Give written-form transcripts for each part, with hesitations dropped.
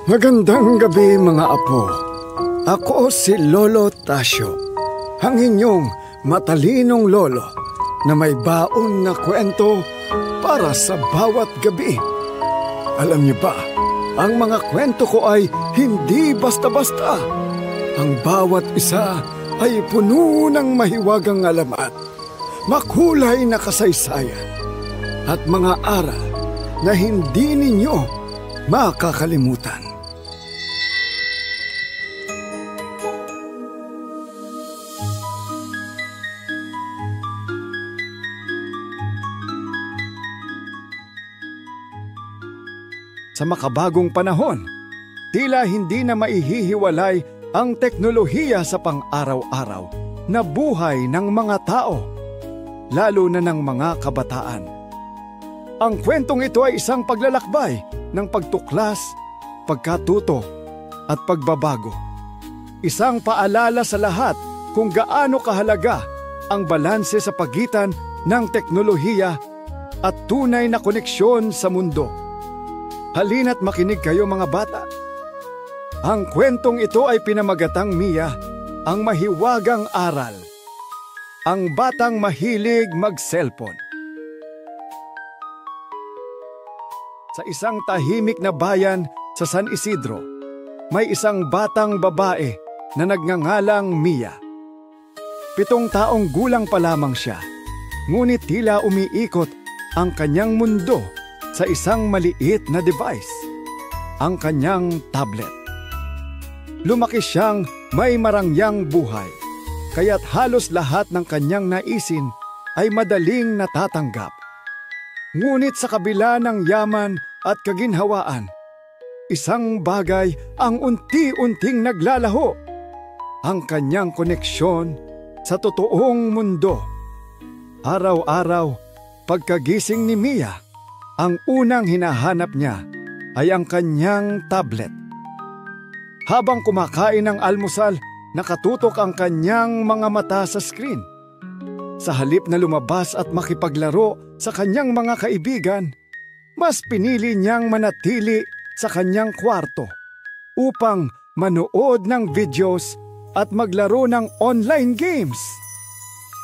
Magandang gabi mga apo. Ako si Lolo Tasio, ang inyong matalinong lolo na may baon na kwento para sa bawat gabi. Alam niyo ba, ang mga kwento ko ay hindi basta-basta. Ang bawat isa ay puno ng mahiwagang alamat, makulay na kasaysayan, at mga aral na hindi ninyo makakalimutan. Sa makabagong panahon, tila hindi na maihihiwalay ang teknolohiya sa pang-araw-araw na buhay ng mga tao, lalo na ng mga kabataan. Ang kwentong ito ay isang paglalakbay ng pagtuklas, pagkatuto at pagbabago. Isang paalala sa lahat kung gaano kahalaga ang balanse sa pagitan ng teknolohiya at tunay na koneksyon sa mundo. Halina't makinig kayo mga bata. Ang kwentong ito ay pinamagatang Mia, ang mahiwagang aral. Ang batang mahilig mag-cellphone. Sa isang tahimik na bayan sa San Isidro, may isang batang babae na nagngangalang Mia. 7 taong gulang pa lamang siya, ngunit tila umiikot ang kanyang mundo sa isang maliit na device, ang kanyang tablet. Lumaki siyang may marangyang buhay, kaya't halos lahat ng kanyang naisin ay madaling natatanggap. Ngunit sa kabila ng yaman at kaginhawaan, isang bagay ang unti-unting naglalaho, ang kanyang koneksyon sa totoong mundo. Araw-araw, pagkagising ni Mia, ang unang hinahanap niya ay ang kanyang tablet. Habang kumakain ng almusal, nakatutok ang kanyang mga mata sa screen. Sa halip na lumabas at makipaglaro sa kanyang mga kaibigan, mas pinili niyang manatili sa kanyang kwarto upang manood ng videos at maglaro ng online games.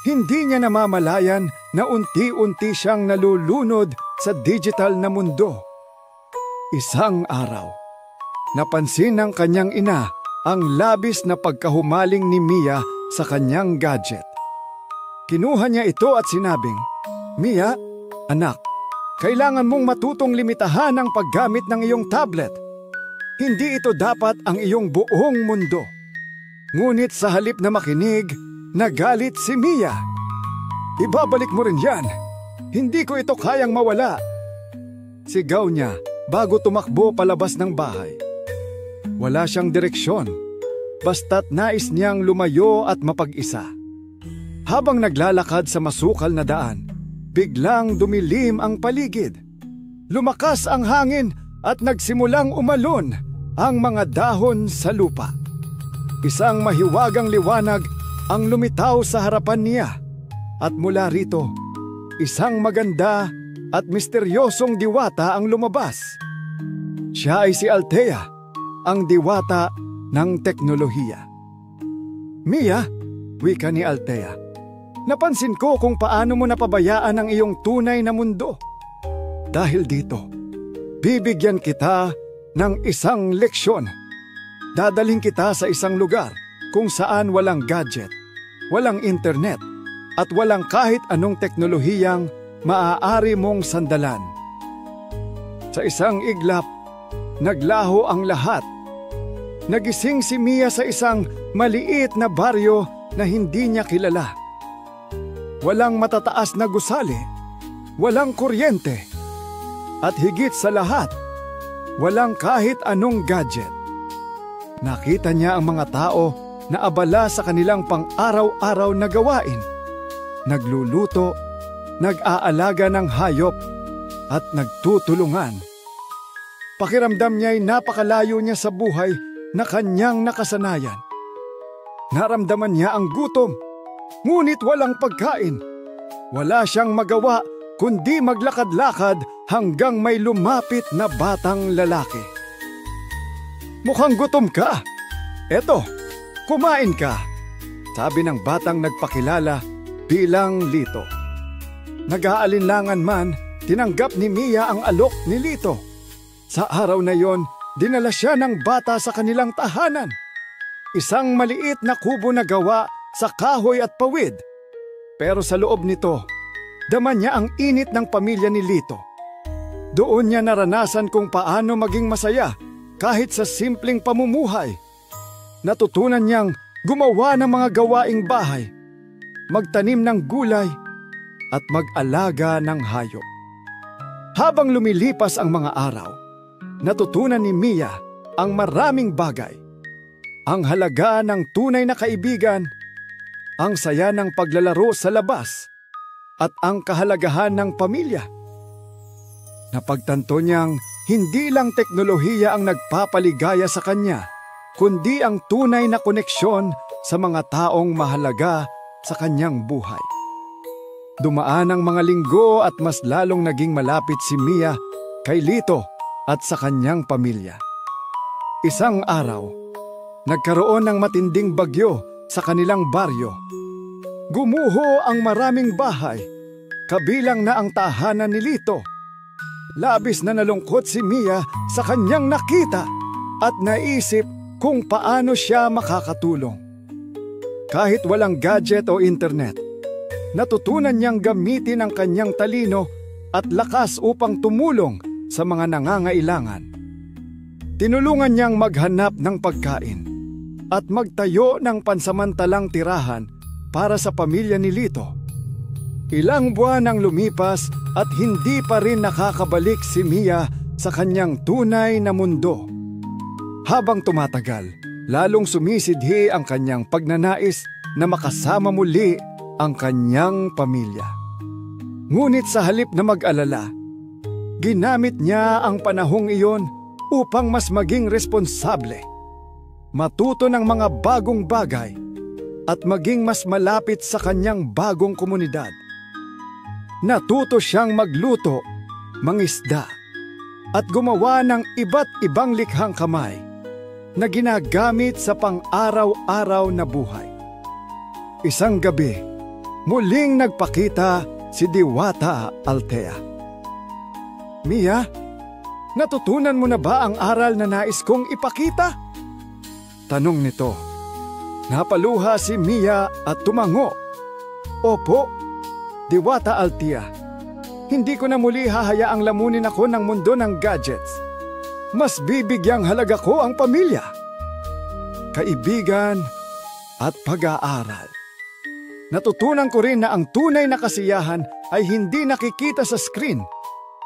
Hindi niya namamalayan na unti-unti siyang nalulunod sa digital na mundo. Isang araw, napansin ng kanyang ina ang labis na pagkahumaling ni Mia sa kanyang gadget. Kinuha niya ito at sinabing, "Mia, anak, kailangan mong matutong limitahan ang paggamit ng iyong tablet. Hindi ito dapat ang iyong buong mundo." Ngunit sa halip na makinig, nagalit si Mia. "Ibabalik mo rin yan. Hindi ko ito kayang mawala." Sigaw niya bago tumakbo palabas ng bahay. Wala siyang direksyon, basta't nais niyang lumayo at mapag-isa. Habang naglalakad sa masukal na daan, biglang dumilim ang paligid. Lumakas ang hangin at nagsimulang umalon ang mga dahon sa lupa. Isang mahiwagang liwanag ang lumitaw sa harapan niya, at mula rito, isang maganda at misteryosong diwata ang lumabas. Siya ay si Althea, ang diwata ng teknolohiya. "Mia," wika ni Althea, "napansin ko kung paano mo napabayaan ang iyong tunay na mundo. Dahil dito, bibigyan kita ng isang leksyon. Dadaling kita sa isang lugar kung saan walang gadget, walang internet, at walang kahit anong teknolohiyang maaari mong sandalan." Sa isang iglap, naglaho ang lahat. Nagising si Mia sa isang maliit na baryo na hindi niya kilala. Walang matataas na gusali, walang kuryente, at higit sa lahat, walang kahit anong gadget. Nakita niya ang mga tao na abala sa kanilang pang-araw-araw na gawain. Nagluluto, nag-aalaga ng hayop, at nagtutulungan. Pakiramdam niya'y napakalayo niya sa buhay na kanyang nakasanayan. Naramdaman niya ang gutom, ngunit walang pagkain. Wala siyang magawa kundi maglakad-lakad hanggang may lumapit na batang lalaki. "Mukhang gutom ka. Eto, kumain ka," sabi ng batang nagpakilala bilang Lito. Nag-aalinlangan man, tinanggap ni Mia ang alok ni Lito. Sa araw na yon, dinala siya ng bata sa kanilang tahanan. Isang maliit na kubo na gawa sa kahoy at pawid. Pero sa loob nito, dama niya ang init ng pamilya ni Lito. Doon niya naranasan kung paano maging masaya kahit sa simpleng pamumuhay. Natutunan niyang gumawa ng mga gawaing bahay, magtanim ng gulay, at mag-alaga ng hayop. Habang lumilipas ang mga araw, natutunan ni Mia ang maraming bagay. Ang halaga ng tunay na kaibigan, ang saya ng paglalaro sa labas, at ang kahalagahan ng pamilya. Napagtanto niyang hindi lang teknolohiya ang nagpapaligaya sa kanya, kundi ang tunay na koneksyon sa mga taong mahalaga sa kanyang buhay. Dumaan ang mga linggo at mas lalong naging malapit si Mia kay Lito at sa kanyang pamilya. Isang araw, nagkaroon ng matinding bagyo sa kanilang baryo. Gumuho ang maraming bahay, kabilang na ang tahanan ni Lito. Labis na nalungkot si Mia sa kanyang nakita at naisip kung paano siya makakatulong. Kahit walang gadget o internet, natutunan niyang gamitin ang kanyang talino at lakas upang tumulong sa mga nangangailangan. Tinulungan niyang maghanap ng pagkain at magtayo ng pansamantalang tirahan para sa pamilya ni Lito. Ilang buwan ang lumipas at hindi pa rin nakakabalik si Mia sa kanyang tunay na mundo. Habang tumatagal, lalong sumisidhi ang kanyang pagnanais na makasama muli ang kanyang pamilya. Ngunit sa halip na mag-alala, ginamit niya ang panahong iyon upang mas maging responsable, matuto ng mga bagong bagay, at maging mas malapit sa kanyang bagong komunidad. Natuto siyang magluto, mangisda, at gumawa ng iba't ibang likhang kamay na ginagamit sa pang-araw-araw na buhay. Isang gabi, muling nagpakita si Diwata Althea. "Mia, natutunan mo na ba ang aral na nais kong ipakita?" tanong nito. Napaluha si Mia at tumango. "Opo, Diwata Althea. Hindi ko na muli hahayaang lamunin ako ng mundo ng gadgets. Mas bibigyang halaga ko ang pamilya, kaibigan, at pag-aaral. Natutunan ko rin na ang tunay na kasiyahan ay hindi nakikita sa screen,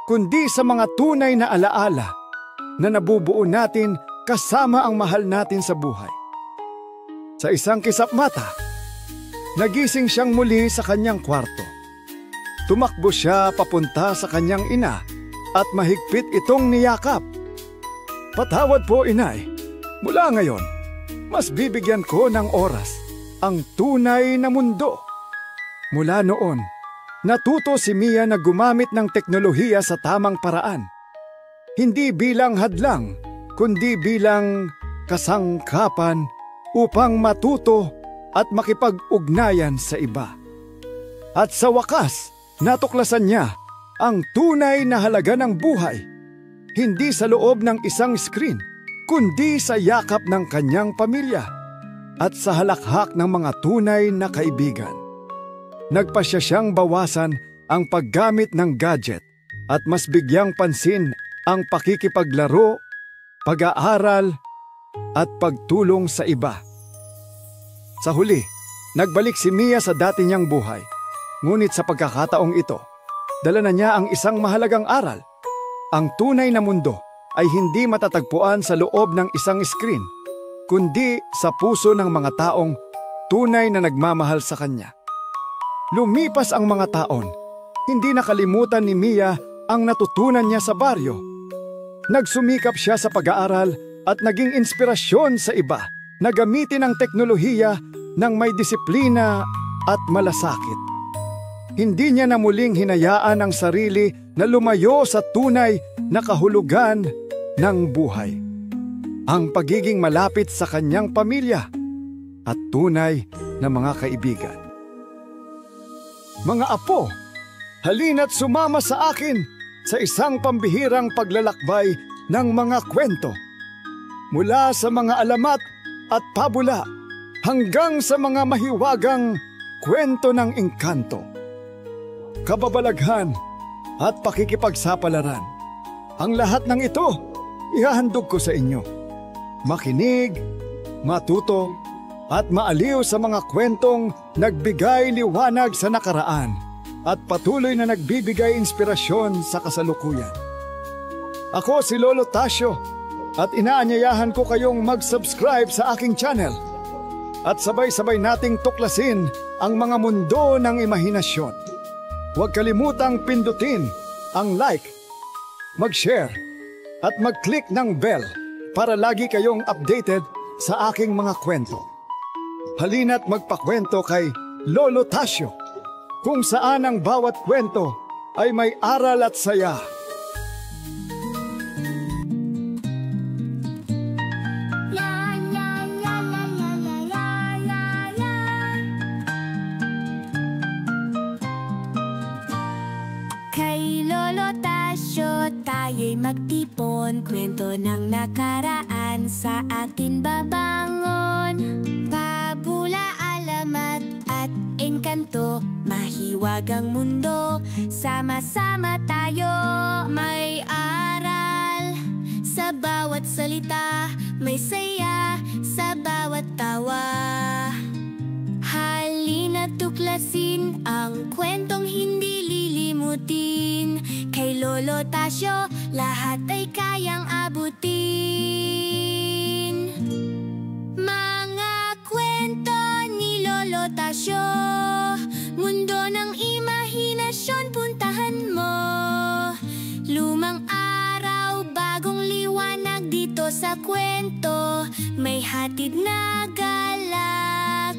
kundi sa mga tunay na alaala na nabubuo natin kasama ang mahal natin sa buhay." Sa isang kisap mata, nagising siyang muli sa kanyang kwarto. Tumakbo siya papunta sa kanyang ina at mahigpit itong niyakap. "Patawad po, inay. Mula ngayon, mas bibigyan ko ng oras ang tunay na mundo." Mula noon, natuto si Mia na gumamit ng teknolohiya sa tamang paraan. Hindi bilang hadlang, kundi bilang kasangkapan upang matuto at makipag-ugnayan sa iba. At sa wakas, natuklasan niya ang tunay na halaga ng buhay, hindi sa loob ng isang screen, kundi sa yakap ng kanyang pamilya at sa halakhak ng mga tunay na kaibigan. Nagpasya siyang bawasan ang paggamit ng gadget at mas bigyang pansin ang pakikipaglaro, pag-aaral, at pagtulong sa iba. Sa huli, nagbalik si Mia sa dati niyang buhay. Ngunit sa pagkakataong ito, dala na niya ang isang mahalagang aral. Ang tunay na mundo ay hindi matatagpuan sa loob ng isang screen, kundi sa puso ng mga taong tunay na nagmamahal sa kanya. Lumipas ang mga taon, hindi nakalimutan ni Mia ang natutunan niya sa baryo. Nagsumikap siya sa pag-aaral at naging inspirasyon sa iba na gamitin ang teknolohiya ng may disiplina at malasakit. hindi niya na muling hinayaan ang sarili na lumayo sa tunay na kahulugan ng buhay. Ang pagiging malapit sa kanyang pamilya at tunay na mga kaibigan. Mga apo, halina't sumama sa akin sa isang pambihirang paglalakbay ng mga kwento. Mula sa mga alamat at pabula hanggang sa mga mahiwagang kwento ng engkanto, kababalaghan at pakikipagsapalaran. Ang lahat ng ito, ihahandog ko sa inyo. Makinig, matuto, at maaliw sa mga kwentong nagbigay liwanag sa nakaraan at patuloy na nagbibigay inspirasyon sa kasalukuyan. Ako si Lolo Tasio at inaanyayahan ko kayong mag-subscribe sa aking channel at sabay-sabay nating tuklasin ang mga mundo ng imahinasyon. Huwag kalimutang pindutin ang like, mag-share at mag-click ng bell para lagi kayong updated sa aking mga kwento. Halina't magpakwento kay Lolo Tasio, kung saan ang bawat kwento ay may aral at saya. Kay Lolo Tasio tayo'y magtipon, kwento ng nakaraan sa atin babangon. Pabula, alamat at engkanto, mahiwagang mundo, sama-sama tayo. May aral sa bawat salita, may saya sa bawat tawa. Halina't tuklasin ang kwentong hindi lilimutin. Kay Lolo Tasio, lahat ay kayang abutin. Mga kwento ni Lolo Tasio, mundo ng imahinasyon, puntahan mo. Lumang araw, bagong liwanag dito sa kwento, may hatid na galak.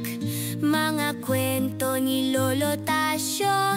Mga kwento ni Lolo Tasio,